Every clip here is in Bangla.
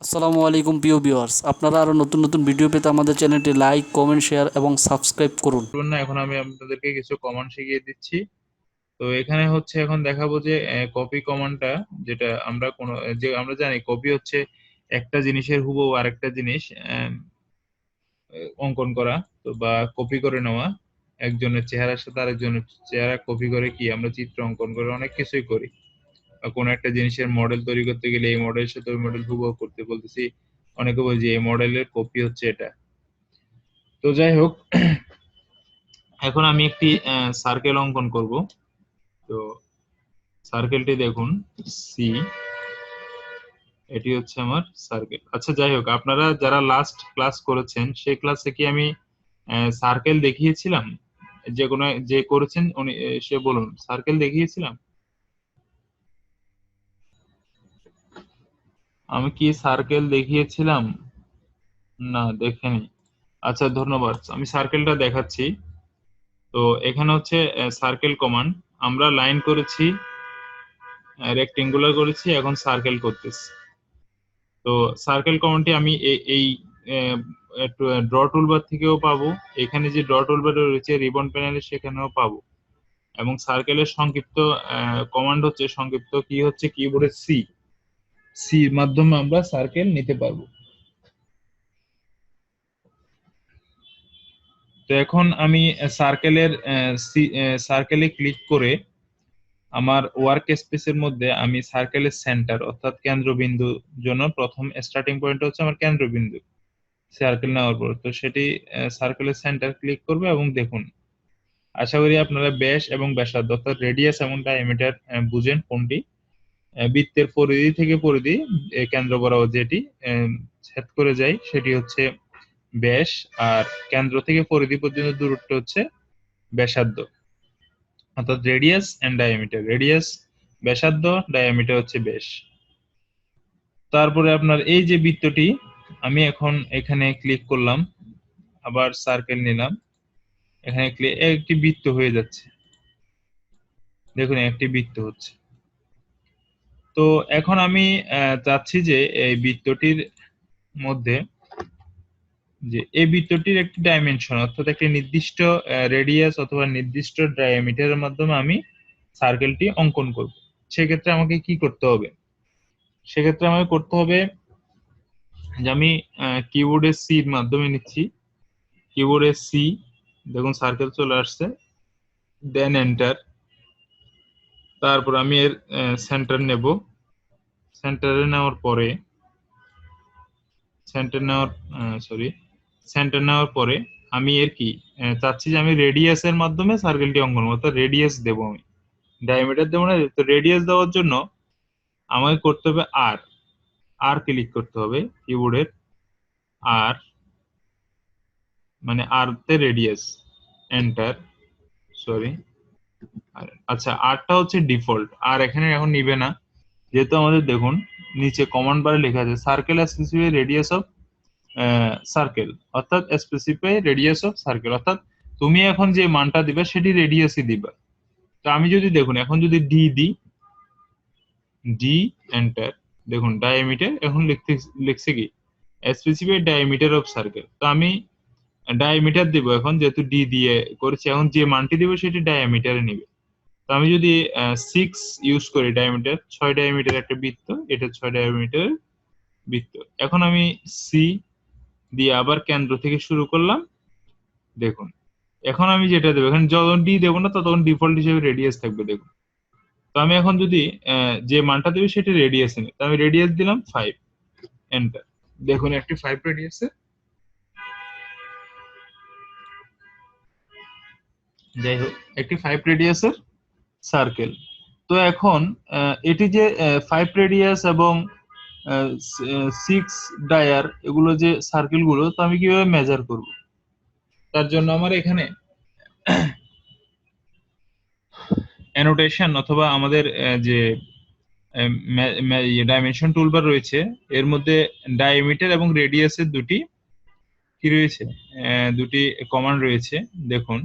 আসসালামু আলাইকুম প্রিয় ভিউয়ার্স, আপনারা আরো নতুন নতুন ভিডিও পেতে আমাদের চ্যানেলটি লাইক, কমেন্ট, শেয়ার এবং সাবস্ক্রাইব করুন। না, এখন আমি আপনাদেরকে কিছু কমান্ড শিখিয়ে দিচ্ছি। তো এখানে হচ্ছে এখন দেখাবো যে কপি কমান্ডটা, যেটা আমরা আমরা জানি কপি হচ্ছে একটা জিনিসের হুবহু আরেকটা জিনিস অঙ্কন করা, তো বা কপি করে নেওয়া। একজনের চেহারার সাথে আরেকজনের চেহারা কপি করে কি আমরা চিত্র অঙ্কন করে অনেক কিছুই করি। বা কোনো একটা জিনিসের মডেল তৈরি করতে গেলে এই মডেলের সাথে ওই মডেল হুবহু করতে বলতেছি, অনেকে বলছে এই মডেলের কপি হচ্ছে এটা। তো যাই হোক, এখন আমি একটি সার্কেল অঙ্কন করব। তো সার্কেলটি দেখুন, সি, এটি হচ্ছে আমার সার্কেল। আচ্ছা, যাই হোক, আপনারা যারা লাস্ট ক্লাস করেছেন সেই ক্লাসে কি আমি সার্কেল দেখিয়েছিলাম? যে কোনো যে করেছেন উনি সে বলুন, সার্কেল দেখিয়েছিলাম? আমি কি সার্কেল দেখিয়েছিলাম? না, দেখেনি। আচ্ছা, ধন্যবাদ, আমি সার্কেলটা দেখাচ্ছি। তো এখানে হচ্ছে সার্কেল কমান্ড। আমরা লাইন করেছি, রেক্টেঙ্গুলার করেছি, এখন সার্কেল করতেছি। তো সার্কেল কমান্ডটি আমি এই ড্র টুলবার থেকেও পাবো, এখানে যে ড্র টুলবার রয়েছে রিবন প্যানেলে সেখানেও পাবো। এবং সার্কেলের সংক্ষিপ্ত কমান্ড হচ্ছে, সংক্ষিপ্ত কি হচ্ছে কিবোর্ডে সি। সির মাধ্যমে আমরা সার্কেল নিতে পারবো। তো এখন আমি সার্কেলে ক্লিক করে আমার ওয়ার্ক স্পেসের মধ্যে আমি সার্কেলের সেন্টার অর্থাৎ কেন্দ্রবিন্দু জন্য প্রথম স্টার্টিং পয়েন্ট হচ্ছে আমার কেন্দ্রবিন্দু। সার্কেল নেওয়ার পর তো সেটি সার্কেলের সেন্টার ক্লিক করবে এবং দেখুন, আশা করি আপনারা ব্যাস এবং ব্যাসার্ধ অর্থাৎ রেডিয়াস এবং ডায়ামিটার বুঝেন কোনটি। বৃত্তের পরিধি থেকে পরিধি কেন্দ্র বরাবর যেটি ছেদ করে যায় সেটি হচ্ছে ব্যাস, আর কেন্দ্র থেকে পরিধি পর্যন্ত দূরত্ব হচ্ছে ব্যাসার্ধ, অর্থাৎ রেডিয়াস এন্ড ডায়ামিটার। রেডিয়াস ব্যাসার্ধ, ডায়ামিটার হচ্ছে ব্যাস। তারপরে আপনার এই যে বৃত্তটি, আমি এখন এখানে ক্লিক করলাম, আবার সার্কেল নিলাম, এখানে একটি বৃত্ত হয়ে যাচ্ছে। দেখুন, একটি বৃত্ত হচ্ছে। তো এখন আমি চাচ্ছি যে এই বৃত্তটির মধ্যে, যে এই বৃত্তটির একটি ডাইমেনশন অর্থাৎ একটি নির্দিষ্ট রেডিয়াস অথবা নির্দিষ্ট ডায়ামিটারের মাধ্যমে আমি সার্কেলটি অঙ্কন করব। সেক্ষেত্রে আমাকে কি করতে হবে? সেক্ষেত্রে আমাকে করতে হবে যে আমি কিবোর্ডের সির মাধ্যমে নিচ্ছি। কিবোর্ডের সি, দেখুন সার্কেল চলে আসছে, দেন এন্টার। তারপর আমি এর সেন্টার নেব। সেন্টারে নেওয়ার পরে সেন্টার নেওয়ার সরি সেন্টার নেওয়ার পরে আমি এর কি চাচ্ছি যে আমি রেডিয়াসের মাধ্যমে সার্কেলটি অঙ্কন করবো, অর্থাৎ রেডিয়াস দেবো আমি, ডায়ামিটার দেবো না। তো রেডিয়াস দেওয়ার জন্য আমাকে করতে হবে আর, আর ক্লিক করতে হবে কিবোর্ডের। আর মানে আর তে রেডিয়াস, এন্টার। সরি, আচ্ছা, আরটা হচ্ছে ডিফল্ট, আর এখানে এখন নিবে না, যেহেতু আমাদের দেখুন নিচে কমান্ড বারে লেখা আছে circle specify radius of circle, অর্থাৎ স্পেসিফাই রেডিয়াস অফ সার্কেল, অর্থাৎ তুমি এখন যে মানটা দিবে সেটি রেডিয়াসই দিবা। তো আমি যদি দেখুন এখন যদি ডি দিই, ডি, এন্টার, দেখুন ডায়ামিটার এখন লিখছে কি স্পেসিফাই ডায়ামিটার অফ সার্কেল। তো আমি ডায়ামিটার দিব, এখন যেহেতু ডি দিয়ে করেছি, এখন যে মানটি দিব সেটি ডায়ামিটারে নিবে। তো আমি যদি 6 ইউজ করি, ডায়ামিটার 6 ডায়ামিটার একটা বৃত্ত, এটা 6 ডায়ামিটার বৃত্ত। এখন আমি সি দিয়ে আবার কেন্দ্র থেকে শুরু করলাম। দেখুন, এখন আমি যেটা দেবো, এখানে যখন ডি দেবো না ততক্ষণ ডিফল্ট হিসেবে রেডিয়াস থাকবে। দেখুন, তো আমি এখন যদি যে মানটা দেবো সেটা রেডিয়াসে নেই, তো আমি রেডিয়াস দিলাম 5, এন্টার। দেখুন একটি 5 রেডিয়াসে, যাই হোক, একটি 5 রেডিয়াসের সার্কেল। তো এখন এটি যে 5 রেডিয়াস এবং 6 ডায়ার, এগুলো যে সার্কেল গুলো, তো আমি কিভাবে মেজার করব? তার জন্য আমার এখানে অ্যানোটেশন অথবা আমাদের যে ডাইমেনশন টুলবার রয়েছে, এর মধ্যে ডায়ামিটার এবং রেডিয়াসের দুটি কি রয়েছে, দুটি কমান্ড রয়েছে। দেখুন,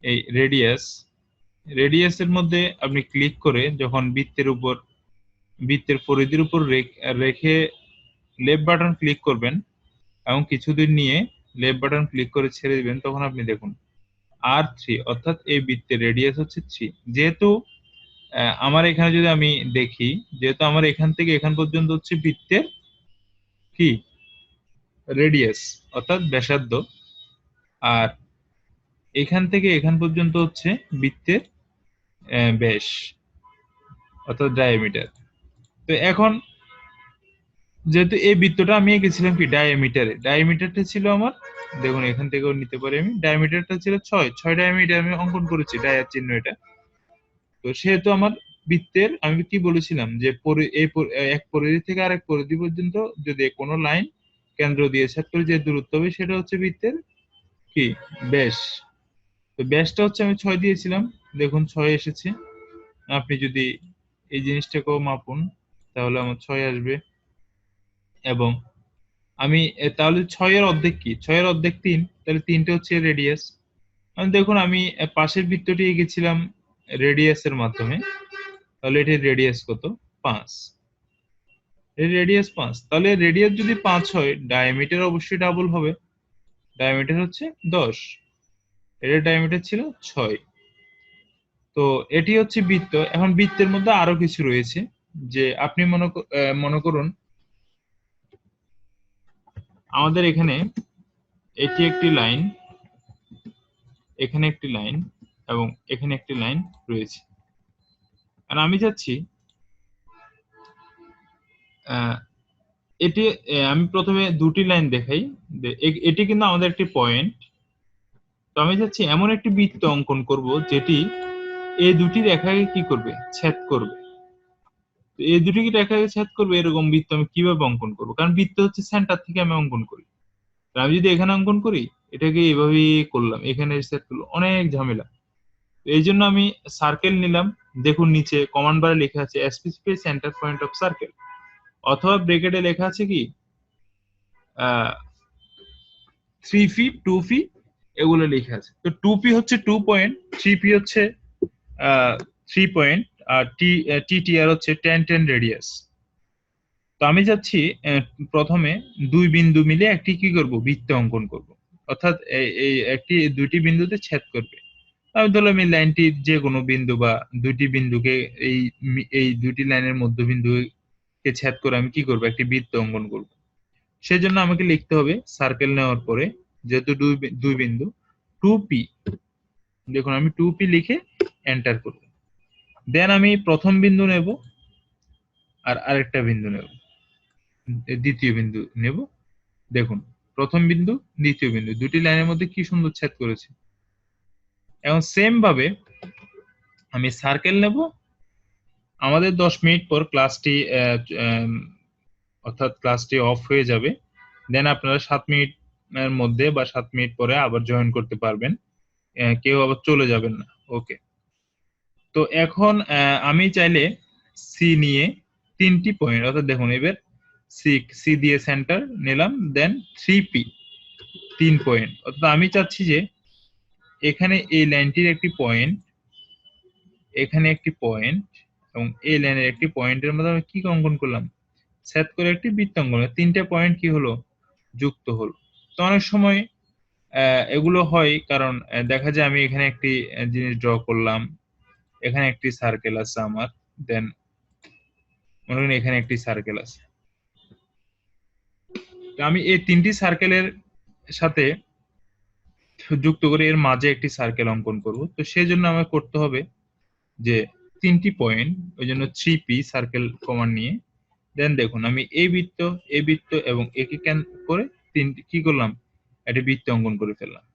এই রেডিয়াসের মধ্যে আপনি ক্লিক করে যখন বৃত্তের পরিধির উপর রেখে লেফট বাটন ক্লিক করবেন এবং কিছুদিন নিয়ে লেফট বাটন ক্লিক করে ছেড়ে দিবেন, তখন আপনি দেখুন R3 অর্থাৎ এই বৃত্তের রেডিয়াস হচ্ছে 3। যেহেতু আমার এখানে যদি আমি দেখি, যেহেতু আমার এখান থেকে এখান পর্যন্ত হচ্ছে বৃত্তের কি রেডিয়াস অর্থাৎ ব্যাসার্ধ, আর এখান থেকে এখান পর্যন্ত হচ্ছে বৃত্তের ব্যাস অর্থাৎ ডায়ামিটার। তো এখন যেহেতু এই বৃত্তটা আমি এঁকেছিলাম কি ডায়ামিটারে, ডায়ামিটারটা ছিল আমার, দেখুন এখান থেকেও নিতে পারি আমি, ডায়ামিটারটা ছিল 6 ডায়ামিটার আমি অঙ্কন করেছি, ডায়ার চিহ্ন এটা। তো সেহেতু আমার বৃত্তের আমি কি বলেছিলাম যে এক পরিধি থেকে আরেক পরিধি পর্যন্ত যদি কোনো লাইন কেন্দ্র দিয়ে ছেদ করে যে দূরত্ব হবে সেটা হচ্ছে বৃত্তের কি ব্যাস। তো ব্যাসটা হচ্ছে আমি 6 দিয়েছিলাম, দেখুন 6 এসেছে। আপনি যদি এই জিনিসটাকেও মাপুন তাহলে আমার 6 আসবে। এবং আমি তাহলে 6 এর অর্ধেক কি, 6 এর অর্ধেক 3, তাহলে 3টা হচ্ছে রেডিয়াস। দেখুন আমি পাশের বৃত্তটি এঁকেছিলাম রেডিয়াসের মাধ্যমে, তাহলে এটির রেডিয়াস কত, 5। এর রেডিয়াস 5, তাহলে রেডিয়াস যদি 5 হয় ডায়ামিটার অবশ্যই ডাবল হবে, ডায়ামিটার হচ্ছে 10, এর ডায়ামিটার ছিল 6। তো এটি হচ্ছে বৃত্ত। এখন বৃত্তের মধ্যে আরো কিছু রয়েছে, যে আপনি মনে করুন আমাদের এখানে এটি একটি লাইন, এখানে একটি লাইন এবং এখানে একটি লাইন রয়েছে। আর আমি চাচ্ছি আহ, এটি আমি প্রথমে দুটি লাইন দেখাই, এটি কিন্তু আমাদের একটি পয়েন্ট। তো আমি চাচ্ছি এমন একটি বৃত্ত অঙ্কন করব যেটি এই দুটি রেখাকে কি করবে, ছেদ করবে। তো এই দুটি রেখাকে ছেদ করবে এরকম বৃত্ত আমি কিভাবে অঙ্কন করব, কারণ বৃত্ত হচ্ছে সেন্টার থেকে আমি অঙ্কন করি। তো আমি যদি এখানে অঙ্কন করি, এটাকে এভাবেই করলাম, এখানে সেট করলো, অনেক ঝামেলা। তো এই জন্য আমি সার্কেল নিলাম। দেখুন নিচে কমান্ড বারে লেখা আছে specify centre point of circle, অথবা ব্রেকেটে লেখা আছে কি 3 ফি 2 ফি, এগুলো লেখা আছে। তো 2 পি হচ্ছে 2 পয়েন্ট, 3 পি হচ্ছে 3 পয়েন্ট, আর টি আর হচ্ছে 10 রেডিয়াস। তো আমি যাচ্ছি প্রথমে দুই বিন্দু মিলে একটি কি করব, বৃত্ত অঙ্কন করব, অর্থাৎ এই একটি দুইটি বিন্দুতে ছেদ করবে। আমি ধরলাম এই লাইনটির যে কোনো বিন্দু বা দুইটি বিন্দুকে এই এই দুইটি লাইনের মধ্যবিন্দুকে ছেদ করে আমি কি করব, একটি বৃত্ত অঙ্কন করব। সেজন্য আমাকে লিখতে হবে সার্কেল নেওয়ার পরে, যেহেতু দুই বিন্দু, 2 পি, দেখুন আমি 2 পি লিখে এন্টার করব। দেন আমি প্রথম বিন্দু নেব আর আরেকটা বিন্দু নেব, দ্বিতীয় বিন্দু নেব। দেখুন প্রথম বিন্দু দ্বিতীয় বিন্দু দুটি লাইনের মধ্যে কি সুন্দর ছেদ করেছে। এবং সেম ভাবে আমি সার্কেল নেব। আমাদের 10 মিনিট পর ক্লাসটি অর্থাৎ ক্লাসটি অফ হয়ে যাবে। দেন আপনারা 7 মিনিটের মধ্যে বা 7 মিনিট পরে আবার জয়েন করতে পারবেন, কেউ আবার চলে যাবেন না। ওকে। তো এখন আমি চাইলে সি নিয়ে 3টি পয়েন্ট, অর্থাৎ দেখুন এবার সি সি দিয়ে সেন্টার নিলাম, দেন 3 পি 3 পয়েন্ট, অর্থাৎ আমি চাচ্ছি যে এখানে এই লাইনটির একটি পয়েন্ট, এখানে একটি পয়েন্ট এবং এই লাইনের একটি পয়েন্টের মধ্যে আমি কি অঙ্কন করলাম, সেট করে একটি বৃত্ত অঙ্কন করলাম। 3টে পয়েন্ট কি হলো, যুক্ত হলো। তো অনেক সময় এগুলো হয় কারণ দেখা যায় আমি এখানে একটি জিনিস ড্র করলাম, এখানে একটি সার্কেল আছে আমার, দেন মনে করেন এখানে একটি সার্কেল আছে। তো আমি এই 3টি সার্কেলের সাথে যুক্ত করে এর মাঝে একটি সার্কেল অঙ্কন করব। তো সেই জন্য আমাকে করতে হবে যে 3টি পয়েন্ট, ওই জন্য 3 পি সার্কেল কমান্ড নিয়ে, দেন দেখুন আমি এই বৃত্ত এবং একে ক্যান করে তিনটি কি করলাম, একটা বৃত্ত অঙ্কন করে ফেললাম।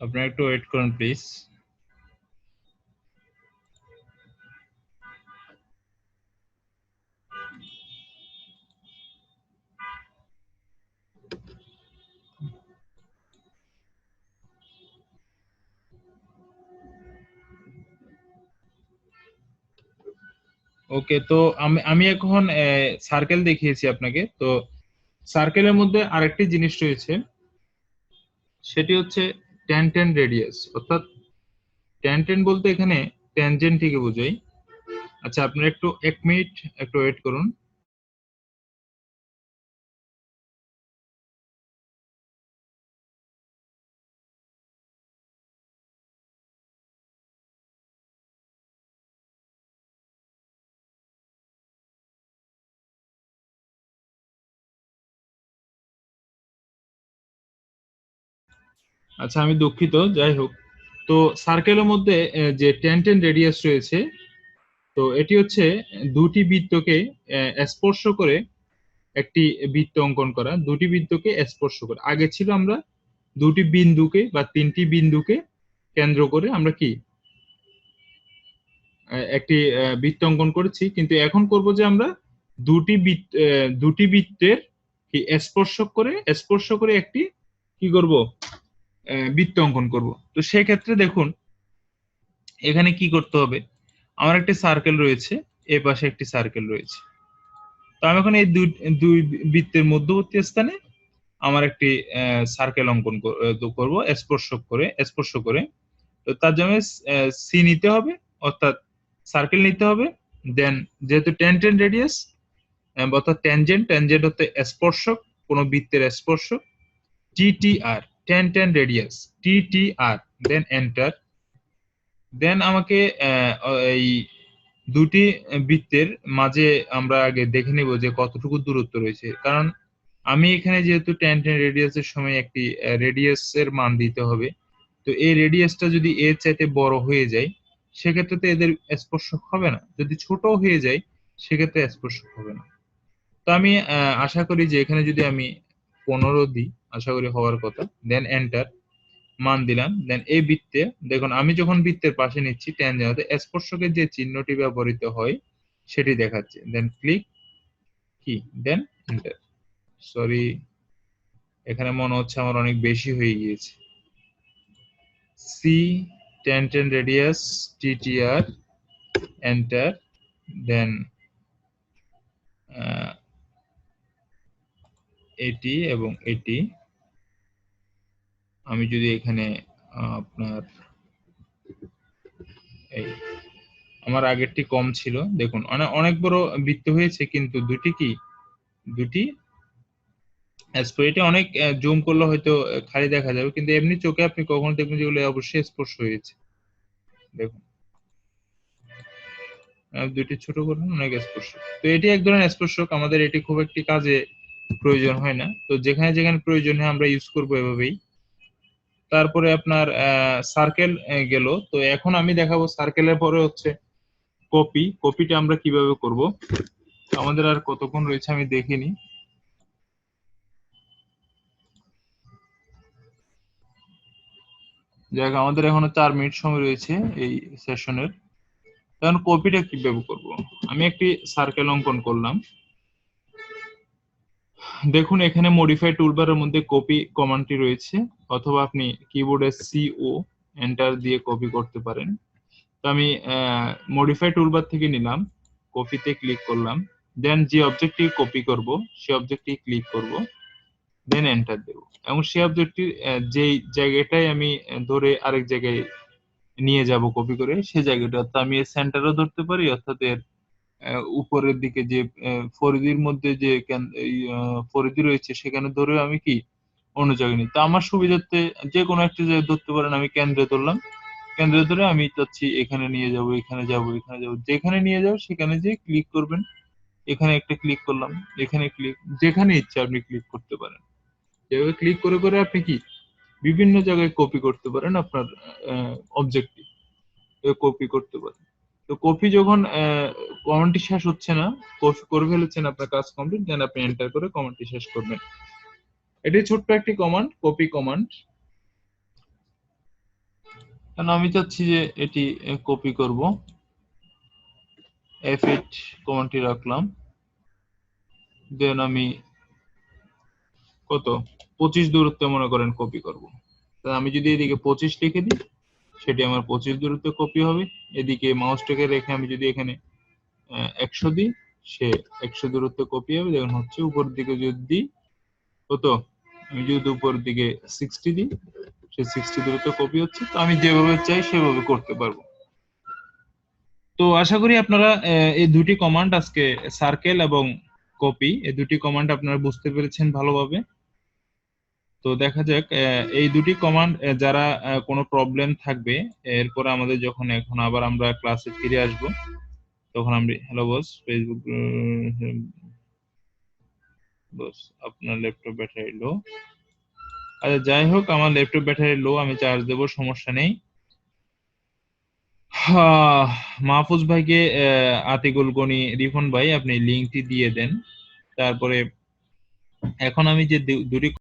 আপনারা একটু ওয়েট করুন প্লিজ। ওকে, তো আমি এখন সার্কেল দেখিয়েছি আপনাকে। তো সার্কেলের মধ্যে আরেকটি জিনিস রয়েছে, সেটি হচ্ছে ট্যান রেডিয়াস। অর্থাৎ ট্যান বলতে এখানে ট্যানজেন্টটিকে বোঝাই। আচ্ছা, আপনারা একটু 1 মিনিট একটু ওয়েট করুন। আচ্ছা, আমি দুঃখিত, যাই হোক। তো সার্কেলের মধ্যে যে ট্যান রেডিয়াস রয়েছে, তো এটি হচ্ছে দুটি বৃত্তকে স্পর্শ করে একটি বৃত্ত অঙ্কন করা। দুটি বৃত্তকে স্পর্শ করে, আগে ছিল আমরা দুটি বিন্দুকে বা তিনটি বিন্দুকে কেন্দ্র করে আমরা কি একটি বৃত্ত অঙ্কন করেছি, কিন্তু এখন করব যে আমরা দুটি বৃত্তের কি স্পর্শ করে একটি কি করব, বৃত্ত অঙ্কন করব। তো সেক্ষেত্রে দেখুন এখানে কি করতে হবে। আমার একটি সার্কেল রয়েছে, এ পাশে একটি সার্কেল রয়েছে। তো আমি এখন এই দুই দুই বৃত্তের মধ্যবর্তী স্থানে আমার একটি সার্কেল অঙ্কন করব স্পর্শ করে। তো তার জন্য সি নিতে হবে, অর্থাৎ সার্কেল নিতে হবে। দেন যেহেতু ট্যানজেন্ট রেডিয়াস, অর্থাৎ ট্যানজেন্ট হচ্ছে স্পর্শক, কোন বৃত্তের স্পর্শক। TTR, tan radius, TTR, then enter. Then আমাকে এই দুটি বৃত্তের মাঝে আমরা আগে দেখে নিব যে কতটুকু দূরত্ব রয়েছে, কারণ আমি এখানে যেহেতু ট্যান রেডিয়াসের সময় একটি রেডিয়াসের মান দিতে হবে। তো এই রেডিয়াসটা যদি এর চাইতে বড় হয়ে যায়, সেক্ষেত্রে তো এদের স্পর্শক হবে না। যদি ছোট হয়ে যায়, সেক্ষেত্রে স্পর্শক হবে না। তো আমি আশা করি যে এখানে যদি আমি 15 দিই, আশা করি হওয়ার কথা। দেন এন্টার, মান দিলাম। দেন এই বৃত্তে দেখুন, আমি যখন বৃত্তের পাশে নিচ্ছি ট্যানজেন্ট স্পর্শকের যে চিহ্নটি ব্যবহৃত হয় সেটি দেখাচ্ছে। দেন ক্লিক কি, দেন এন্টার। সরি, এখানে মনে হচ্ছে আমার অনেক বেশি হয়ে গিয়েছে। C, tan radius, TTR, enter. Then এটি এবং এটি আমি যদি এখানে আপনার এই আমার আগেরটি কম ছিল, দেখুন অনেক অনেক বড় বৃত্ত হয়েছে, কিন্তু দুটি এটা অনেক জুম করলে হয়তো খালি দেখা যাবে, কিন্তু এমনি চোখে আপনি কখনো দেখবেন যেগুলো অবশ্যই স্পর্শ হয়েছে। দেখুন দুইটি ছোট করুন, অনেক স্পর্শক। তো এটি এক ধরনের স্পর্শক, আমাদের এটি খুব একটি কাজে প্রয়োজন হয় না। তো যেখানে যেখানে প্রয়োজন হয় আমরা ইউজ করবো এভাবেই। তারপরে আপনার সার্কেল গেল। তো এখন আমি দেখাবো সার্কেলের পরে হচ্ছে কপিটা আমরা কিভাবে করব। আমাদের আর কতক্ষণ রয়েছে আমি দেখিনি। যাক, আমাদের এখনো 4 মিনিট সময় রয়েছে এই সেশনের। এখন কপিটা কিভাবে করব। আমি একটি সার্কেল অঙ্কন করলাম। দেখুন এখানে মডিফাই টুলবারের মধ্যে কপি কমান্ডটি রয়েছে, অথবা আপনি কিবোর্ডে সিও এন্টার দিয়ে কপি করতে পারেন। তো আমি মডিফাই টুলবার থেকে নিলাম, কপিতে ক্লিক করলাম। দেন যে অবজেক্টটি কপি করব সেই অবজেক্টটি ক্লিক করব, দেন এন্টার দেব। এবং সেই অবজেক্টটির যেই জায়গাটাই আমি ধরে আরেক জায়গায় নিয়ে যাব কপি করে, সেই জায়গাটা অর্থাৎ আমি এর সেন্টারও ধরতে পারি, অর্থাৎ এর উপরের দিকে যে পরিধির মধ্যে যে পরিধি রয়েছে সেখানে ধরে আমি কি অন্য জায়গায় নিই। তো আমার সুবিধার্থে যে কোনো একটা জায়গায় ধরতে পারেন, আমি কেন্দ্রে ধরলাম। কেন্দ্রে ধরে আমি চাচ্ছি এখানে নিয়ে যাব, এখানে যাব, এখানে যাব, যেখানে নিয়ে যাও সেখানে যে ক্লিক করবেন। এখানে একটা ক্লিক করলাম, এখানে ক্লিক, যেখানে ইচ্ছা আপনি ক্লিক করতে পারেন। এভাবে ক্লিক করে করে আপনি কি বিভিন্ন জায়গায় কপি করতে পারেন আপনার অবজেক্টটি, কপি করতে পারেন। তো কপি যখন কমান্ডটি শেষ হচ্ছে না, কপি করে ফেলেছেন, আপনার কাজ কমপ্লিট, দেন আপনি এন্টার করে কমান্ডটি শেষ করবেন। এটি ছোট্ট একটি কমান্ড, কপি কমান্ড। কারণ আমি চাচ্ছি যে এটি কপি করব, F8 কমান্ডটি রাখলাম। দেন আমি কত 25 দূরত্বে মনে করেন কপি করব। আমি যদি এদিকে 25 লিখে দিই, সেটি আমার 25 দূরত্বে কপি হবে। এদিকে মাউসটাকে রেখে আমি যদি এখানে 100 দিই, সে 100 দূরত্বে কপি হবে। দেখুন হচ্ছে উপর দিকে যদি দিই, কত, আমি যদি উপর দিকে 60 দিই, সে 60 দূরত্বে কপি হচ্ছে। তো আমি যেভাবে চাই সেভাবে করতে পারবো। তো আশা করি আপনারা এই দুটি কমান্ড আজকে, সার্কেল এবং কপি, এই দুটি কমান্ড আপনারা বুঝতে পেরেছেন ভালোভাবে। তো দেখা যাক এই দুটি কমান্ড যারা কোনো প্রবলেম থাকবে, এরপরে আমাদের যখন এখন আবার আমরা ক্লাসে ফিরে আসব, তখন আমরা, হ্যালো বস, ফেসবুক বস, আপনার ল্যাপটপ ব্যাটারি লো। আচ্ছা যাই হোক, আমার ল্যাপটপ ব্যাটারি লো, আমি চার্জ দেবো, সমস্যা নেই। মাহফুজ ভাইকে, আতিকুল গনি, রিফন ভাই, আপনি লিঙ্কটি দিয়ে দেন। তারপরে এখন আমি যে দুটি